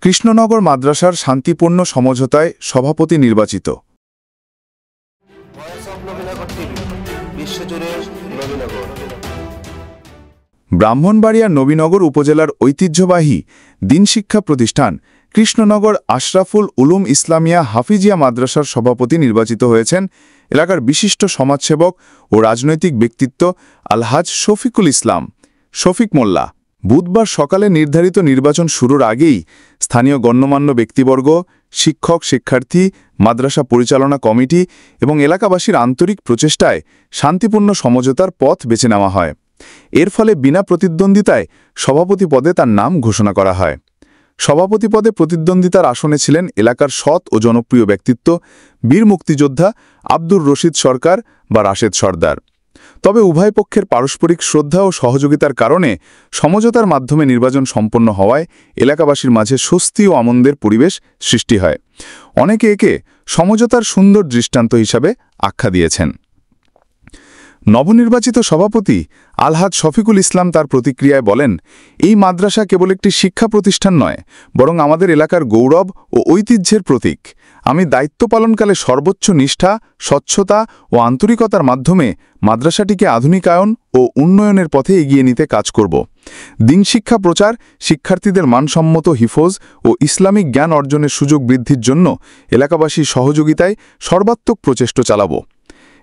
কৃষ্ণনগর মাদ্রাসার শান্তিপূর্ণ সমঝোতায় সভাপতি নির্বাচিত। ব্রাহ্মণবাড়িয়া নবীনগর উপজেলার ঐতিহ্যবাহী দিন শিক্ষা প্রতিষ্ঠান কৃষ্ণনগর আশরাফুল উলুম ইসলামিয়া হাফিজিয়া মাদ্রাসার সভাপতি নির্বাচিত হয়েছেন এলাকার বিশিষ্ট সমাজসেবক ও রাজনৈতিক ব্যক্তিত্ব আলহাজ শফিকুল ইসলাম শফিক মোল্লা। বুধবার সকালে নির্ধারিত নির্বাচন শুরুর আগেই স্থানীয় গণ্যমান্য ব্যক্তিবর্গ, শিক্ষক, শিক্ষার্থী, মাদ্রাসা পরিচালনা কমিটি এবং এলাকাবাসীর আন্তরিক প্রচেষ্টায় শান্তিপূর্ণ সমঝোতার পথ বেছে নেওয়া হয়। এর ফলে বিনা প্রতিদ্বন্দ্বিতায় সভাপতি পদে তার নাম ঘোষণা করা হয়। সভাপতি পদে প্রতিদ্বন্দ্বিতার আসনে ছিলেন এলাকার সৎ ও জনপ্রিয় ব্যক্তিত্ব বীর মুক্তিযোদ্ধা আব্দুর রশিদ সরকার বা রাশেদ সর্দার। তবে উভয় পক্ষের পারস্পরিক শ্রদ্ধা ও সহযোগিতার কারণে সমঝোতার মাধ্যমে নির্বাচন সম্পন্ন হওয়ায় এলাকাবাসীর মাঝে স্বস্তি ও আনন্দের পরিবেশ সৃষ্টি হয়। অনেকে একে সমঝোতার সুন্দর দৃষ্টান্ত হিসাবে আখ্যা দিয়েছেন। নবনির্বাচিত সভাপতি আলহাজ শফিকুল ইসলাম তার প্রতিক্রিয়ায় বলেন, এই মাদ্রাসা কেবল একটি শিক্ষা প্রতিষ্ঠান নয়, বরং আমাদের এলাকার গৌরব ও ঐতিহ্যের প্রতীক। আমি দায়িত্ব পালনকালে সর্বোচ্চ নিষ্ঠা, স্বচ্ছতা ও আন্তরিকতার মাধ্যমে মাদ্রাসাটিকে আধুনিকায়ন ও উন্নয়নের পথে এগিয়ে নিতে কাজ করব। দিন শিক্ষা প্রচার, শিক্ষার্থীদের মানসম্মত হিফজ ও ইসলামিক জ্ঞান অর্জনের সুযোগ বৃদ্ধির জন্য এলাকাবাসীর সহযোগিতায় সর্বাত্মক প্রচেষ্টা চালাব।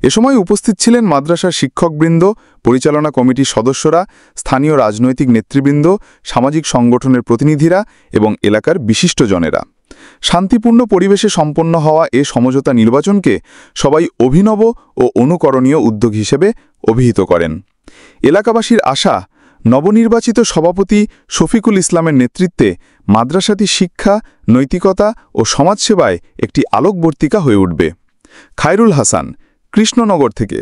এ সময় উপস্থিত ছিলেন মাদ্রাসার শিক্ষকবৃন্দ, পরিচালনা কমিটির সদস্যরা, স্থানীয় রাজনৈতিক নেতৃবৃন্দ, সামাজিক সংগঠনের প্রতিনিধিরা এবং এলাকার বিশিষ্টজনেরা। শান্তিপূর্ণ পরিবেশে সম্পন্ন হওয়া এ সমঝোতা নির্বাচনকে সবাই অভিনব ও অনুকরণীয় উদ্যোগ হিসেবে অভিহিত করেন। এলাকাবাসীর আশা, নবনির্বাচিত সভাপতি শফিকুল ইসলামের নেতৃত্বে মাদ্রাসাটি শিক্ষা, নৈতিকতা ও সমাজসেবায় একটি আলোকবর্তিকা হয়ে উঠবে। খায়রুল হাসান, কৃষ্ণনগর থেকে।